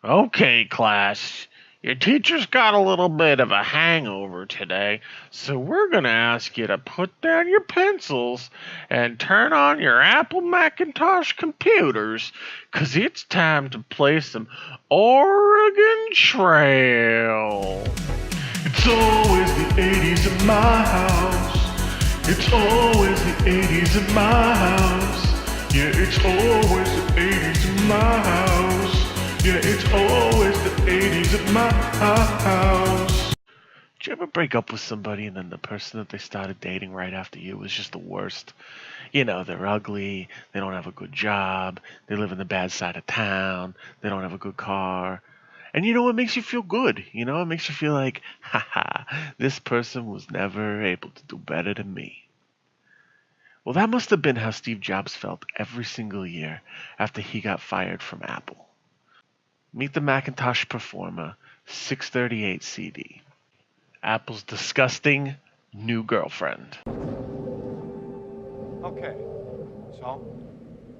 Okay, class. Your teacher's got a little bit of a hangover today, so we're going to ask you to put down your pencils and turn on your Apple Macintosh computers, 'cause it's time to play some Oregon Trail. It's always the 80s in my house. It's always the 80s in my house. Yeah, it's always the 80s in my house. Yeah, it's always the 80s in my house. Did you ever break up with somebody and then the person that they started dating right after you was just the worst? You know, they're ugly, they don't have a good job, they live in the bad side of town, they don't have a good car. And you know, it makes you feel good. You know, it makes you feel like, haha, this person was never able to do better than me. Well, that must have been how Steve Jobs felt every single year after he got fired from Apple. Meet the Macintosh Performa 638 CD. Apple's disgusting new girlfriend. Okay, so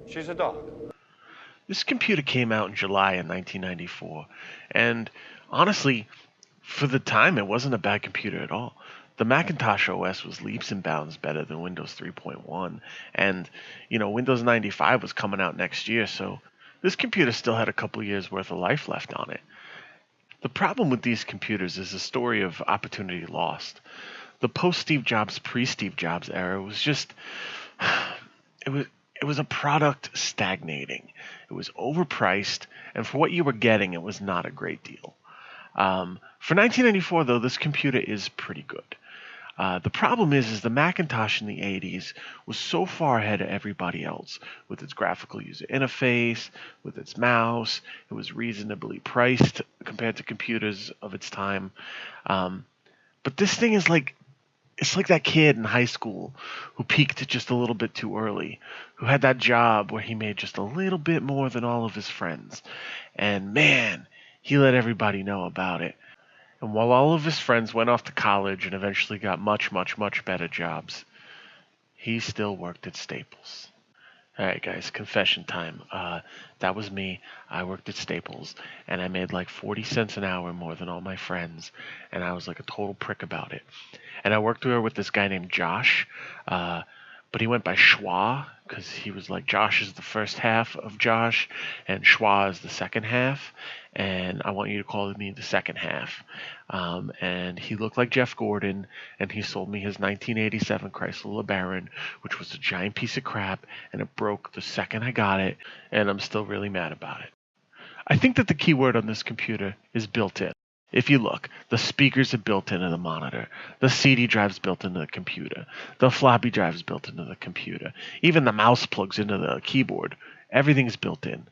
she's a dog. This computer came out in July of 1994, and honestly, for the time, it wasn't a bad computer at all. The Macintosh OS was leaps and bounds better than Windows 3.1, and Windows 95 was coming out next year, so this computer still had a couple years worth of life left on it. The problem with these computers is a story of opportunity lost. The post Steve Jobs, pre Steve Jobs era was just it was a product stagnating. It was overpriced, and for what you were getting, it was not a great deal. For 1994, though, this computer is pretty good. The problem is the Macintosh in the 80s was so far ahead of everybody else with its graphical user interface, with its mouse. It was reasonably priced compared to computers of its time. But this thing is like it's like that kid in high school who peaked just a little bit too early, who had that job where he made just a little bit more than all of his friends. And man, he let everybody know about it. And while all of his friends went off to college and eventually got much, much, much better jobs, he still worked at Staples. All right, guys, confession time. That was me. I worked at Staples, and I made like 40 cents an hour more than all my friends, and I was like a total prick about it. And I worked there with this guy named Josh, but he went by Schwa because he was like Josh is the first half of Josh, and Schwa is the second half. And I want you to call me the second half. And he looked like Jeff Gordon, and he sold me his 1987 Chrysler LeBaron, which was a giant piece of crap, and it broke the second I got it, and I'm still really mad about it. I think that the key word on this computer is built in. If you look, the speakers are built into the monitor, the CD drive's built into the computer, the floppy drive's built into the computer, even the mouse plugs into the keyboard. Everything's built in.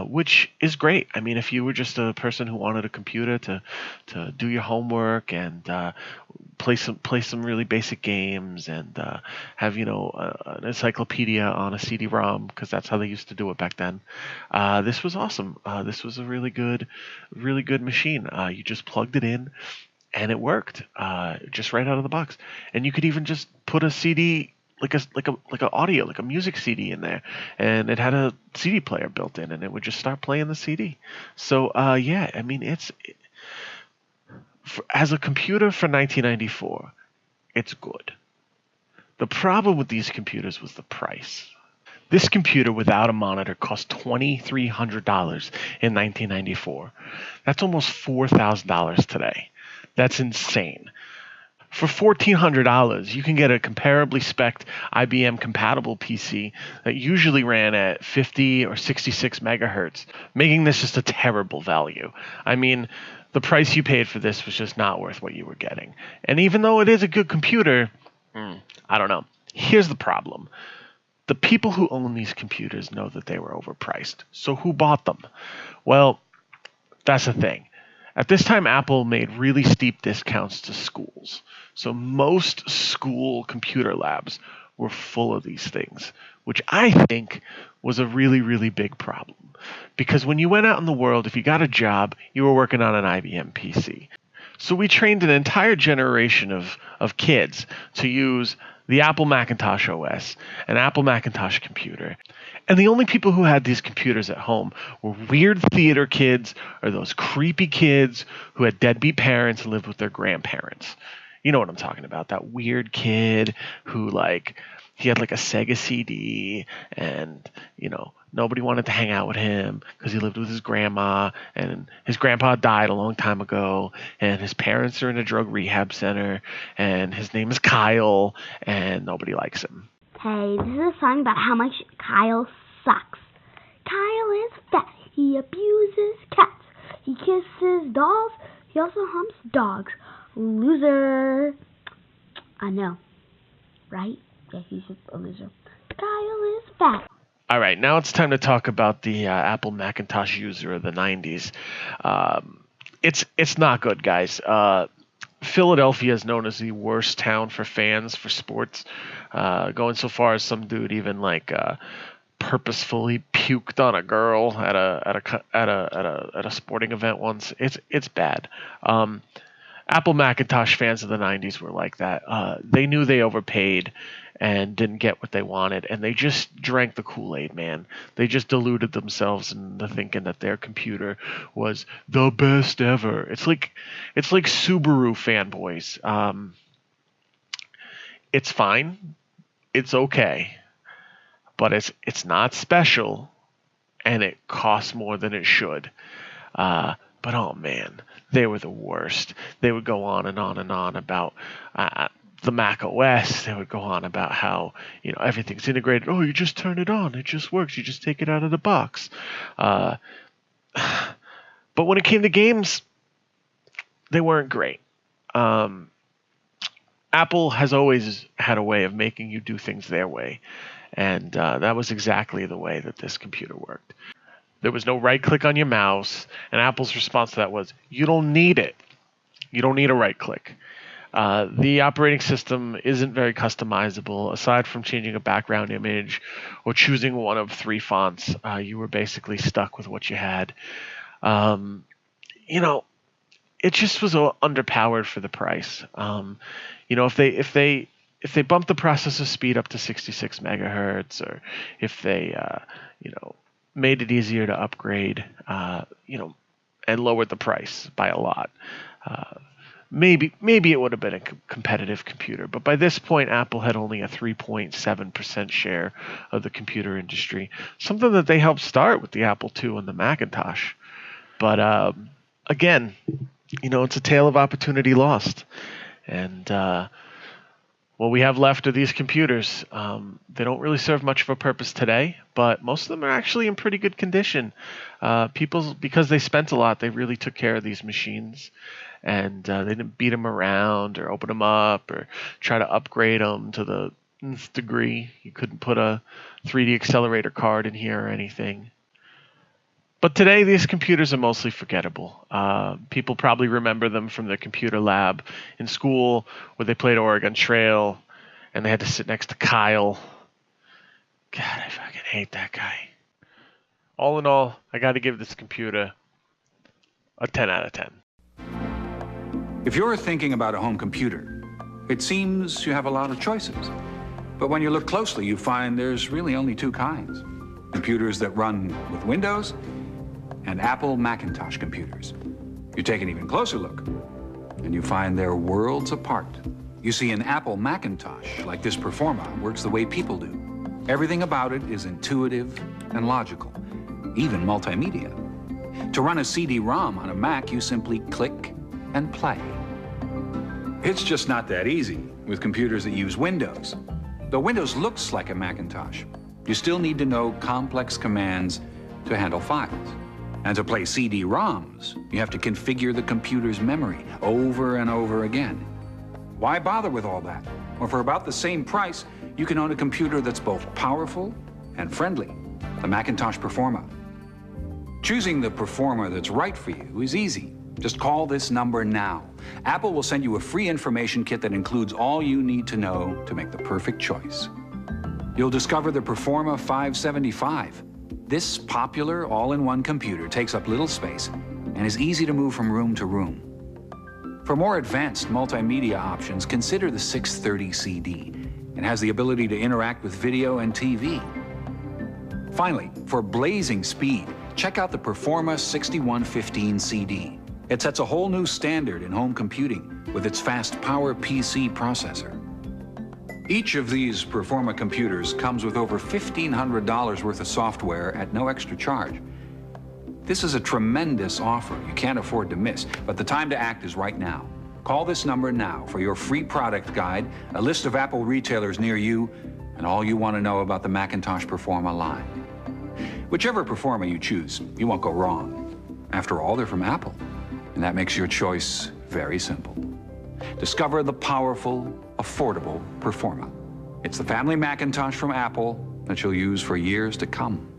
Which is great. I mean, if you were just a person who wanted a computer to do your homework and play some really basic games and have an encyclopedia on a CD-ROM, because that's how they used to do it back then. This was awesome. This was a really good machine. You just plugged it in, and it worked just right out of the box. And you could even just put a CD like a audio, like a music CD in there, and it had a CD player built in, and it would just start playing the CD. So yeah, I mean as a computer for 1994, it's good. The problem with these computers was the price. This computer without a monitor cost $2,300 in 1994. That's almost $4,000 today. That's insane. For $1,400, you can get a comparably spec'd IBM compatible PC that usually ran at 50 or 66 megahertz, making this just a terrible value. I mean, the price you paid for this was just not worth what you were getting. And even though it is a good computer, I don't know. Here's the problem. The people who own these computers know that they were overpriced. So who bought them? Well, that's the thing. At this time, Apple made really steep discounts to schools. So most school computer labs were full of these things, which I think was a really, really big problem. Because when you went out in the world, if you got a job, you were working on an IBM PC. So we trained an entire generation of kids to use the Apple Macintosh OS, an Apple Macintosh computer. And the only people who had these computers at home were weird theater kids or those creepy kids who had deadbeat parents and lived with their grandparents. You know what I'm talking about, that weird kid who he had like a Sega CD and, nobody wanted to hang out with him because he lived with his grandma and his grandpa died a long time ago and his parents are in a drug rehab center and his name is Kyle and nobody likes him. Hey, this is a song about how much Kyle sucks. Kyle is fat. He abuses cats. He kisses dolls. He also humps dogs. Loser. I know. Right? Yeah, he's just a loser. Kyle is fat. All right, now it's time to talk about the Apple Macintosh user of the 90s. It's not good, guys. Philadelphia is known as the worst town for fans for sports, going so far as some dude even purposefully puked on a girl at a sporting event once. It's bad. Apple Macintosh fans of the 90s were like that. They knew they overpaid and didn't get what they wanted, and they just drank the Kool-Aid, man. They just deluded themselves into thinking that their computer was the best ever. It's like Subaru fanboys. It's fine. It's okay. But it's not special, and it costs more than it should. But oh man, they were the worst. They would go on and on and on about the Mac OS. They would go on about how everything's integrated. Oh, you just turn it on, it just works. You just take it out of the box. But when it came to games, they weren't great. Apple has always had a way of making you do things their way, and that was exactly the way that this computer worked. There was no right click on your mouse, and Apple's response to that was, you don't need it. You don't need a right click. The operating system isn't very customizable. Aside from changing a background image or choosing one of 3 fonts, you were basically stuck with what you had. It just was underpowered for the price. If they bumped the processor speed up to 66 megahertz, or if they made it easier to upgrade, and lowered the price by a lot, maybe it would have been a competitive computer. But by this point, Apple had only a 3.7% share of the computer industry, something that they helped start with the Apple II and the Macintosh. But again, it's a tale of opportunity lost. And what we have left of these computers, they don't really serve much of a purpose today, but most of them are actually in pretty good condition. Because they spent a lot, they really took care of these machines, and they didn't beat them around or open them up or try to upgrade them to the nth degree. You couldn't put a 3D accelerator card in here or anything. But today, these computers are mostly forgettable. People probably remember them from their computer lab in school where they played Oregon Trail and they had to sit next to Kyle. God, I fucking hate that guy. All in all, I got to give this computer a 10 out of 10. If you're thinking about a home computer, it seems you have a lot of choices. But when you look closely, you find there's really only 2 kinds. Computers that run with Windows and Apple Macintosh computers. You take an even closer look, and you find they're worlds apart. You see, an Apple Macintosh, like this Performa, works the way people do. Everything about it is intuitive and logical, even multimedia. To run a CD-ROM on a Mac, you simply click and play. It's just not that easy with computers that use Windows. Though Windows looks like a Macintosh, you still need to know complex commands to handle files. And to play CD-ROMs, you have to configure the computer's memory over and over again. Why bother with all that? Well, for about the same price, you can own a computer that's both powerful and friendly, the Macintosh Performa. Choosing the Performa that's right for you is easy. Just call this number now. Apple will send you a free information kit that includes all you need to know to make the perfect choice. You'll discover the Performa 575. This popular all-in-one computer takes up little space and is easy to move from room to room. For more advanced multimedia options, consider the 630 CD. and has the ability to interact with video and TV. Finally, for blazing speed, check out the Performa 6115 CD. It sets a whole new standard in home computing with its fast Powerpc processor. Each of these Performa computers comes with over $1,500 worth of software at no extra charge. This is a tremendous offer you can't afford to miss, but the time to act is right now. Call this number now for your free product guide, a list of Apple retailers near you, and all you want to know about the Macintosh Performa line. Whichever Performa you choose, you won't go wrong. After all, they're from Apple, and that makes your choice very simple. Discover the powerful, affordable Performa. It's the family Macintosh from Apple that you'll use for years to come.